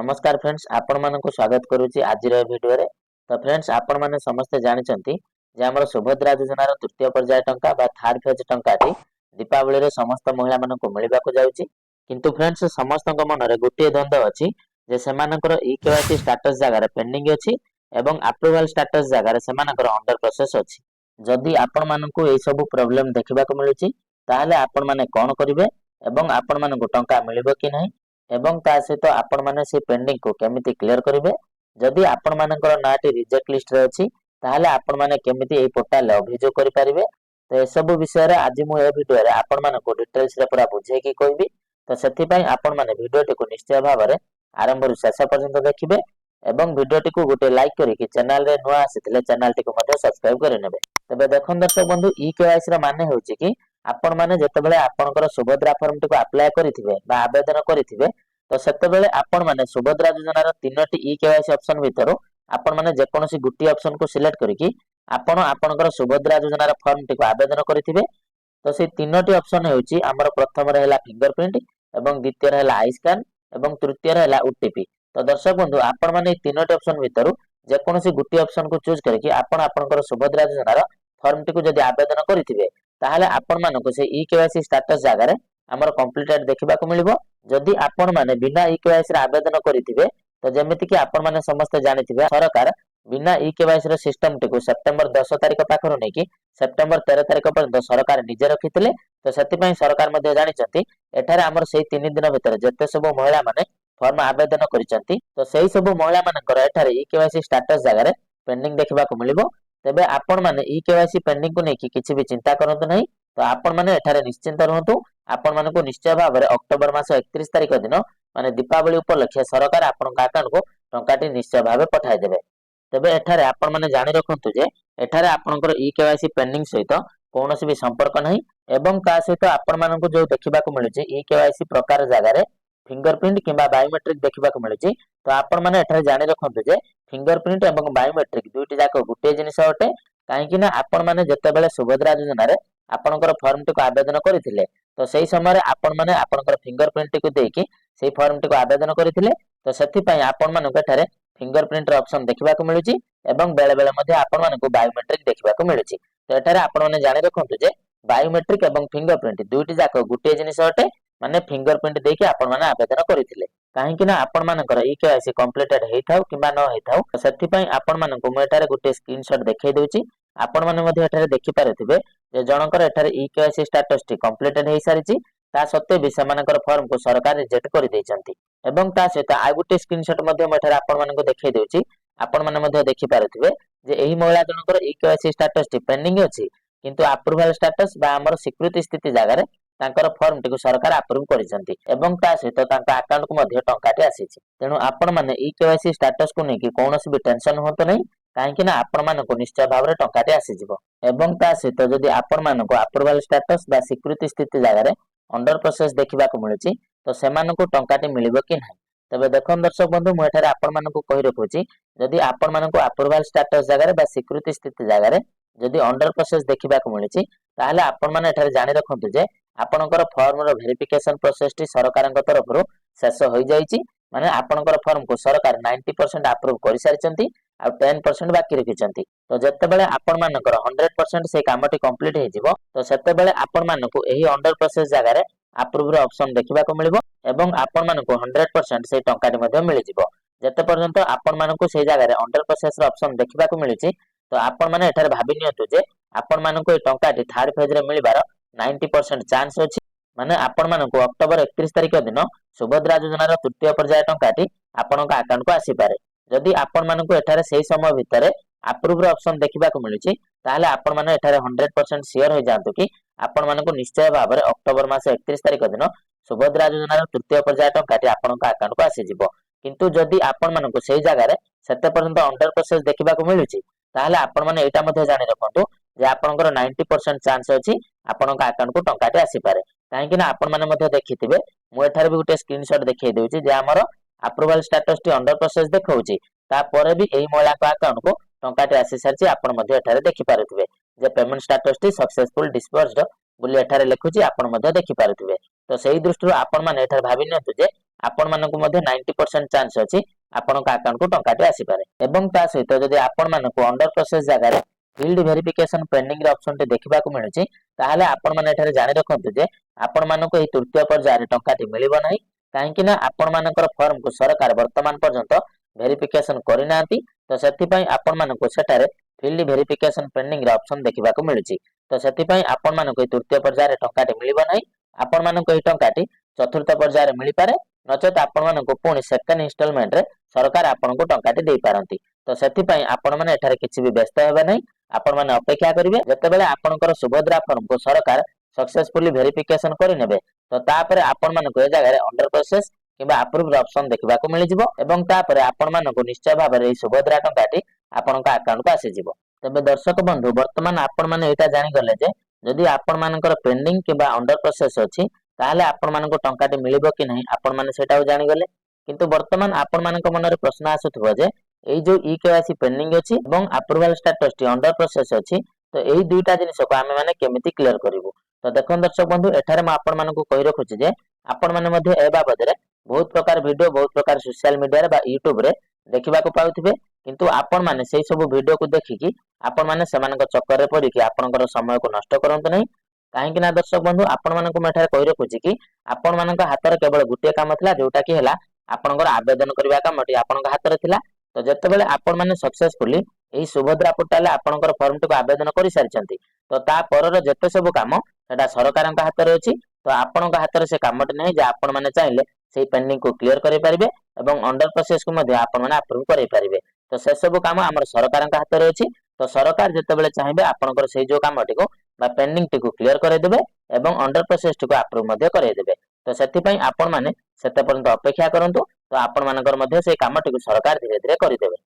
नमस्कार फ्रेंड्स आपण मानक स्वागत करूची आज वीडियो रे। तो फ्रेंड्स आपण माने समस्त जानिचंती जे हमर सुभद्रा योजना रो तृतीय पर्याय टंका बा थर्ड फेज टंकाटी दीपावली रे समस्त महिला मानक मिलबा को जाउची। किंतु फ्रेंड्स समस्त मन रे गोटे द्वंद्व अछि जे सेमानकर ईकेवाईसी स्टेटस जगह रे पेंडिंग अछि एवं अप्रूवल स्टेटस जगह रे सेमानकर अंडर प्रोसेस अछि। जदि आपण मानकु ए सब प्रॉब्लम देखबा को मिलुची ताहाले आपण माने कोन करिवे एवं आपण मानकु टंका मिलिबो कि नहीं एवं ता सहित आपण माने से पेंडिंग को केमिति क्लियर करिवे। जदि आपण मानकर नाटी रिजेक्ट लिस्ट रे अछि ताहाले आपण माने केमिति ए पोर्टल अभियोग करि परिवे। तो ए सब विषय रे आज मु ए वीडियो रे आपण मानकु डिटेल्स रे पूरा बुझे कि कहबी। तो सेति पई आपण माने वीडियो टी को निश्चय भाव रे आरंभ रु शेष पर्यंत देखिबे एवं वीडियो टी को गोटे लाइक करि कि चैनल रे नुआ आसितले चैनल टी को मध्य सब्सक्राइब करि नेबे। तबे देखन दर्शक बंधु ई केवाईसी रा माने होउची कि आपण माने जेतेबेले आपनकर सुभद्रा फॉर्म टी को अप्लाई करिथिबे बा आवेदन करिथिबे तो सेतेबेले आपण माने सुभद्रा योजना रो तीनोटी ई केवाईसी ऑप्शन भितरो आपण माने जेकोनोसी गुटी ऑप्शन को सिलेक्ट करिकि आपण आपनकर सुभद्रा योजना रो फॉर्म टी को आवेदन करिथिबे। तो से तीनोटी ऑप्शन हेउची हमर प्रथम रे हला फिंगरप्रिंट एवं द्वितीय रे हला आई स्कैन एवं तृतीय रे हला ओटीपी। तो दर्शक बंधु आपण माने तीनोटी ऑप्शन भितरो जेकोनोसी गुटी ऑप्शन को चूज करिकि आपण आपनकर सुभद्रा योजना रो फॉर्म टी को जदि आवेदन करिथिबे ताहाले आपण मानको से ई केवाईसी स्टेटस जगह रे हमर कंप्लीटेड देखिबा को मिलिबो। जदि आपण माने बिना ई केवाईसी रे आवेदन करिथिबे तो जेमिति कि आपण माने समस्त जानिथिबे सरकार बिना ई केवाईसी रो सिस्टम टी को सेप्टेम्बर 10 तारिख पाखरो नै कि सेप्टेम्बर 13 तारिख पर्यंत सरकार निजे रखिथिले। तो सेति पई सरकार मध्ये जानिचंती एठारे हमर सेही 3 दिन भितर जते सब महिला माने फॉर्म आवेदन करिसंती तो सेही सब महिला मानकर एठारे ई केवाईसी स्टेटस जगह रे पेंडिंग देखिबा को मिलिबो। तेबे आपण माने ई केवाईसी पेंडिंग को नै कि किछि भी चिंता करंतु नै। तो आपण माने एठारे निश्चिंत रहंतु आपण मानको निश्चय भाव रे अक्टोबर मास 31 तारिख दिन माने दीपावली उपलक्ष्य सरकार आपण अकाउंट को टंकाटी निश्चय भाव पठाई देबे। तबे एठारे आपण माने जानि रखंतु जे एठारे आपनकर ई केवाईसी पेंडिंग सहित कोनोसी भी संपर्क नहीं एवं ता सहित आपण मानको जो देखिबा को मिलुची ई केवाईसी प्रकार जगह रे फिंगरप्रिंट किबा बायोमेट्रिक देखिबा को मिलुची। तो आपण माने एठारे जानि रखंतु जे फिंगरप्रिंट एवं बायोमेट्रिक दुईटी जाको गुटे जिनिस अटे काहेकि ना आपण माने जेतेबेले सुभद्रा योजना रे आपनकर फॉर्म टी को आवेदन करिथिले तो सेही समय आपण माने आपनकर फिंगरप्रिंट को देकी सेही फॉर्म टी को आवेदन करिथिले। तो सेथि पई आपण मानको एठारे फिंगरप्रिंट रो ऑप्शन देखिबा को मिलुची एवं बेले बेले मध्ये आपण मानको बायोमेट्रिक देखिबा को मिलुची। तो एठारे आपण माने जानि रखंतु जे बायोमेट्रिक एवं फिंगरप्रिंट दुईटी जाको गुटे जिनिस अटे माने फिंगरप्रिंट देकी आपण माने आवेदन करिथिले काहेकि ना आपण मानकर ई केवाईसी कंप्लीटेड हेइथाउ किबा न हेइथाउ सेथि पई आपण मानको मु एठारे गुटे स्क्रीनशॉट देखाई देउची। आपण माने मध्ये एठारे देखि पारुथिबे जे जनकर एठारे ई केवाईसी स्टेटस टी कंप्लीटेड हेइ सारिची ता सत्ते भी सेमानकर फॉर्म को सरकार रिजेक्ट करि दैचंती एवं ता सहित आ गुटे स्क्रीनशॉट मध्ये म एठारे आपण मानको देखाई देउची। आपण माने मध्ये देखि पारुथिबे जे एही महिला जनकर ई केवाईसी स्टेटस टी पेंडिंग अछि किंतु अप्रूवल स्टेटस बा हमर स्वीकृति स्थिति जगह रे तांकर फॉर्म टी को सरकार अप्रूव करिसंती एवं ता सहित तांका अकाउंट को मध्ये टंकाटी आसीची। तेनु आपण माने ई केवाईसी स्टेटस को नै कि कोनोसी भी टेंशन होतो नै काहेकि ना आपण मानको निश्चय भाव रे टंकाटी आसी जिवो एवं ता सहित जदि आपण मानको अप्रूवल स्टेटस बा स्वीकृति स्थिति जगह रे अंडर प्रोसेस देखिबा को मिलुची तो सेमानको टंकाटी मिलिबो कि नाही। तबे देखन दर्शक बंधु मु एठारे आपण मानको कहि रखुची जदि आपण मानको अप्रूवल स्टेटस जगह रे बा स्वीकृति स्थिति जगह रे जदि अंडर प्रोसेस देखिबा को मिलुची ताहाले आपण माने एठारे जानि रखंतु जे आपनकर फॉर्म रो वेरिफिकेशन प्रोसेस टी सरकारक तरफ रो शेष होई जाईची माने आपनकर फॉर्म को सरकार 90% अप्रूव करि सारिचंती आ 10% बाकी रखिचंती। तो जेतेबेले आपण मानकर 100% से कामटी कंप्लीट हे जिवो तो सेतेबेले आपण मानको एही अंडर प्रोसेस जगह रे अप्रूव रो ऑप्शन देखिबा को मिलिबो एवं आपण मानको 100% से टंकाटी मध्ये मिलि जिवो। जेते पर्यंत आपण मानको से जगह रे अंडर प्रोसेस रो ऑप्शन देखिबा को मिलिची तो आपण माने एठारे भाबि नियंतु जे आपण मानको ए टंकाटी थर्ड फेज रे मिलिबार 90% चांस अछि माने आपण मानको अक्टोबर 31 तारिख दिन सुभद्रा योजना रो तृतीय पर्याय टंकाटी आपनका अकाउंट को आसी पारे। जदि आपण मानको एठारे सेही समय भितरे अप्रूव रो ऑप्शन देखिबा को मिलुची ताहाले आपण माने एठारे 100% श्योर हो जांतु कि आपण मानको निश्चय भाव रे अक्टोबर मास 31 तारिख दिन सुभद्रा योजना रो तृतीय पर्याय टंकाटी आपनका अकाउंट को आसी जिवो। किंतु जदि आपण मानको सेही जगह रे सेते पर्यंत अंडर प्रोसेस देखिबा को मिलुची ताहाले आपण माने एटा मध्ये जानि रखंतु जे आपनकर 90% चांस अछि आपनका अकाउंट को टंकाटी आसी पारे काहेकि ना आपण माने मध्ये देखिथिबे मु एठारे भी गुटे स्क्रीनशॉट देखाई देउची जे हमर अप्रूवल स्टेटस टी अंडर प्रोसेस देखौची ता परे भी एही महिला का अकाउंट को टंकाटी आसी सारची आपण मध्ये एठारे देखि पारुथिबे जे पेमेंट स्टेटस टी सक्सेसफुल डिस्बर्स्ड बोली एठारे लिखुची आपण मध्ये देखि पारुथिबे। तो सेही दृष्टि आपण माने एठारे भाबि नियंतु जे आपण मानकु मध्ये 90% चांस अछि आपनक अकाउंट को टंकाटी आसी पारे। एवं ता सहित जदि आपण मानकु अंडर प्रोसेस जगह फील्ड वेरिफिकेशन पेंडिंग रे ऑप्शन टे देखिबा को मिलुछि ताहाले आपण माने एठारे जानि रखंतु जे आपण मानकु एही तृतीय पर्याय टंकाटी मिलिबो नाही काहेकि ना आपण मानकर फॉर्म को सरकार वर्तमान पर्यंत वेरिफिकेशन करि नांती तो सेति पई आपण मानकु सेटारे फील्ड वेरिफिकेशन पेंडिंग रे ऑप्शन देखिबा को मिलुछि तो सेति पई आपण मानकु तृतीय पर्याय टंकाटी मिलिबो नाही आपण मानकु एही टंकाटी चतुर्थ पर्याय रे मिलि पारे नचेत आपण मानकु पुणी सेकंड इंस्टॉलमेंट रे सरकार आपण को टंकाटी देई पारंती तो सेति पई आपण माने एठारे किछि भी व्यस्त हेबे नाही आपण माने अपेक्षा करिवे जतेबेले आपणकर सुभद्रा फॉर्म को सरकार सक्सेसफुली वेरिफिकेशन करि नेबे तो तापरे आपण मानकु ए जगह रे अंडर प्रोसेस किबा अप्रूव्ड ऑप्शन देखिबा को मिलि जिवो एवं तापरे आपण मानकु निश्चय भाबरे ए सुभद्रा टंकाटी आपणक अकाउंट को आसी जिवो। तबे दर्शक बंधु वर्तमान आपण माने एटा जानि गले जे जदि आपण मानकर पेंडिंग किबा अंडर प्रोसेस अछि ताहाले आपण मानकु टंकाटी मिलिबो कि नाही आपण माने सेटाও जानि गले किंतु वर्तमान आपण मानक मनरे प्रश्न आसुथबो जे एई जो ईकेवाईसी पेंडिंग अछि एवं अप्रूवल स्टेटस टी अंडर प्रोसेस अछि तो एई दुईटा जिनिस को आमे माने केमिति क्लियर करिवो। तो देखन दर्शक बंधु एठारे म आपण मानकु कहि रखुछि जे आपण माने मध्ये ए बाबदरे बहुत प्रकार वीडियो बहुत प्रकार सोशल मीडिया रे बा यूट्यूब रे देखिबा को पाउथिबे किंतु आपण माने सेई सब वीडियो को देखिकि आपण माने सेमानक चक्कर रे पड़िकि आपनकर समय को नष्ट करंतु नहीं काहेकि ना दर्शक बंधु आपण मानकु म एठारे कहि रखुछि कि आपण मानक हातर केवल गुटे काम थिला जोटा कि हैला आपनकर आवेदन करबा कामटी आपनक हातर थिला तो जतेबेले आपण माने सक्सेसफुली एही सुभद्रा पोर्टल आपनकर फॉर्म टिको आवेदन करि सारिचंती तो ता परर जते सब काम सेटा सरकारक हातर अछि तो आपनक हातर से कामटी नै जे आपण माने चाहिले सेही पेंडिंग को क्लियर करि परिबे एवं अंडर प्रोसेस को मध्ये आपण माने अप्रूव करि परिबे तो से सब काम हमर सरकारक हातर अछि तो सरकार जतेबेले चाहेबे आपनकर सेही जो कामटी को बा पेंडिंग टिको क्लियर करै देबे एवं अंडर प्रोसेस टिको अप्रूव मध्ये करै देबे तो सेति पई आपण माने सेते पर्यंत अपेक्षा करंतु तो आपण मानकर मध्ये से कामटिको सरकार धीरे धीरे करि देबे।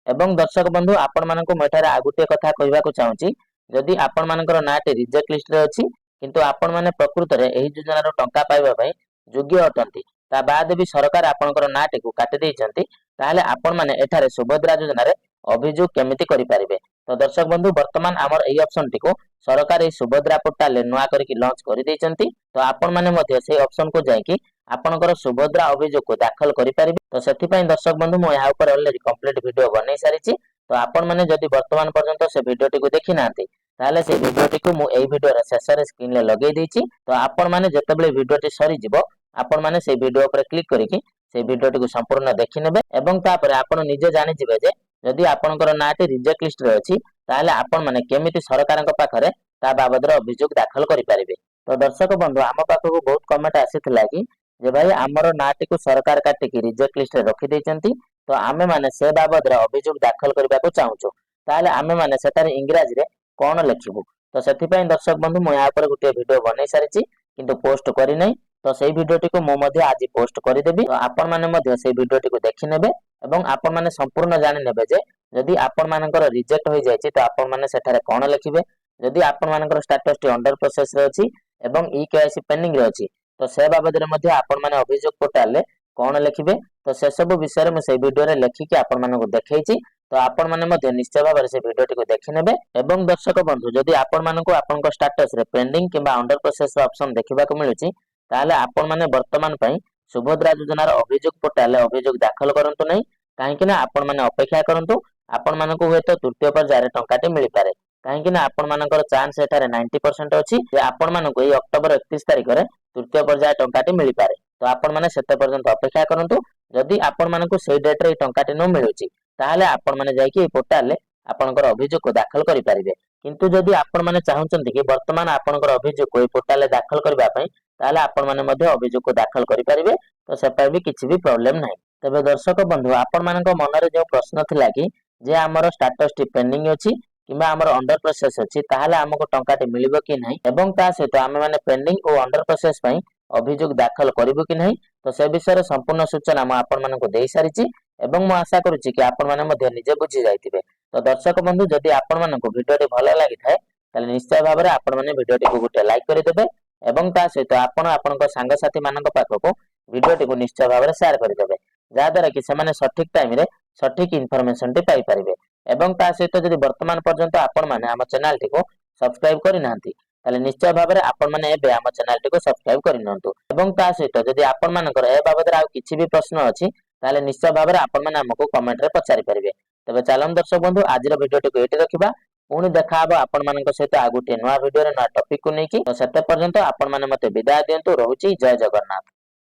एवं दर्शक बंधु आपण मानकु मेठारे आगुटे कथा कहबा को चाहूची जदि आपण मानकर नाटे रिजेक्ट लिस्ट रे अछि किंतु आपण माने प्रकृत रे एही योजना रो टंका पाइबा पई योग्य अटंती ता बाद भी सरकार आपनकर नाटे को काटि दैचंती ताहाले आपण माने एठारे सुभद्रा योजना रे अभियोग केमिति करि पारिबे। तो दर्शक बंधु वर्तमान हमर एही ऑप्शन टिको सरकार एही सुभद्रा पोर्टल ले नुआ करिकि लॉन्च करि दैचंती तो आपण माने मध्ये से ऑप्शन को जाईकि आपनकर सुभद्रा अभियोग को दाखल करि पारिबे। तो सेति पई दर्शक बंधु मो या ऊपर ऑलरेडी कंप्लीट वीडियो बनै सारिछि तो आपण माने जदि वर्तमान पर्यंत से वीडियो टिको देखि नांती ताले से वीडियो टिको मो एई वीडियो रे शेष रे स्क्रीन ले लगेई दैछि तो आपण माने जतेबेले वीडियो टी सरी जिवो आपण माने से वीडियो ऊपर क्लिक करिकि से वीडियो टिको संपूर्ण देखि नेबे एवं तापर आपण निजे जानि जिवे जे जदि आपनकर नाटी रिजेक्ट लिस्ट रे अछि ताले आपण माने केमिति सरकारक पाखरे ता बाबदर अभियोग दाखल करि पारिबे। तो दर्शक बंधु आम पाखकु बहुत कमेंट आसीथिला कि जे भाई आमर नाटी को सरकार काटिकी रिजेक्ट लिस्ट रे रखि दैचंती तो आमे माने से बाबदरे अभियोग दाखल करबा को चाहूचो ताले आमे माने सेतारे इंग्रजी रे कोन लेखिबु तो सेति पई दर्शक बंधु मो या पर गुटे वीडियो बनै सारिछि किंतु पोस्ट करि नै तो सेही वीडियो टिको मो मध्ये आज पोस्ट करि देबी तो आपण माने मध्ये सेही वीडियो टिको देखि नेबे एवं आपण माने संपूर्ण जानि नेबे जे जदि आपण मानकर रिजेक्ट होई जायछि तो आपण माने सेठारे कोन लेखिबे जदि आपण मानकर स्टेटस टी अंडर प्रोसेस रे अछि एवं ईकेवाईसी पेंडिंग रे अछि तो से बाबदरे मध्ये आपण माने अभियोग पोर्टल ले कोन लेखिबे तो से सब विषय रे म से वीडियो रे लेखिकि आपण मानकु देखैछि तो आपण माने मध्ये निश्चय भाबरे से वीडियो टिको देखि नेबे। एवं दर्शक बंधु जदि आपण मानकु आपनक स्टेटस रे पेंडिंग किबा अंडर प्रोसेस रे ऑप्शन देखिबा को मिलुछि ताले आपण माने वर्तमान पई सुभद्रा योजना रो अभियोग पोर्टल ले अभियोग दाखल करंतु नै काहेकि ना आपण माने अपेक्षा करंतु आपण मानकु हेतो तृतीय पर्याय रे टंकाटे मिलि पारे काहेकि ना आपण मानकर चांस एठारे 90% अछि जे आपण मानकु एई अक्टोबर 31 तारिख रे तृतीय पर्याय टंकाटे मिलि पारे तो आपण माने सेते पर्यंत अपेक्षा करंतु जदि आपण मानकु सेई डेट रे टंकाटे न मिलुछि ताहाले आपण माने जाईकि पोर्टल ले आपनकर अभियोग को दाखल करि पारिबे किंतु जदि आपण माने चाहुचंती कि वर्तमान आपनकर अभियोग को पोर्टल ले दाखल करबा पई ताहाले आपण माने मध्ये अभियोग को दाखल करि पारिबे तो सेपा भी किछि भी प्रॉब्लम नाही। तबे दर्शक बंधु आपण मानक मनरे जो प्रश्न थिला कि जे हमर स्टेटस टी पेंडिंग अछि किबा हमर अंडर प्रोसेस अछि ताहाले हमको टंकाटे मिलिबो कि नाही एवं ता सहित आमे माने पेंडिंग ओ अंडर प्रोसेस पई अभियोग दाखल करिबो कि नाही तो से विषय रे संपूर्ण सूचना म आपण मानकु देई सारिछि एवं म आशा करूछि कि आपण माने मध्ये निजे बुझी जाइतिबे। तो दर्शक बंधु जदि आपण मानकु वीडियो टी भलो लागि थाए ताले निश्चय भाबरे आपण माने वीडियो टी को गुटे लाइक करि देबे एवं ता सहित आपण आपनक संग साथी मानक पाखको वीडियो टी को निश्चय भाबरे शेयर करि देबे जा द्वारा कि से माने सठिक टाइम रे सठिक इन्फॉर्मेशन टी पाई परिबे एवं ता सहित जदि वर्तमान पर्यंत आपण माने हम चैनल टी को सब्सक्राइब करि नांती ताले निश्चय भाव में आपण मैंने एबे आम चैनल टी को सब्सक्राइब कर नियंतु एवं ता सहित जदि आपण मानकर ए बाबद आ किछि भी प्रश्न अछि ताले निश्चय भाव में आपण मैंने हमको कमेंट रे पचारि परिबे। तबे चलन दर्शक बंधु आज वीडियो टी को एटी रखिबा पुणी देखा हबो आपण मानक सहित आ गुटे नवा वीडियो रे नवा टॉपिक को नेकी। तो सेते पर्यंत आपण माने मते विदाय दियंतु। रहुची जय जगन्नाथ।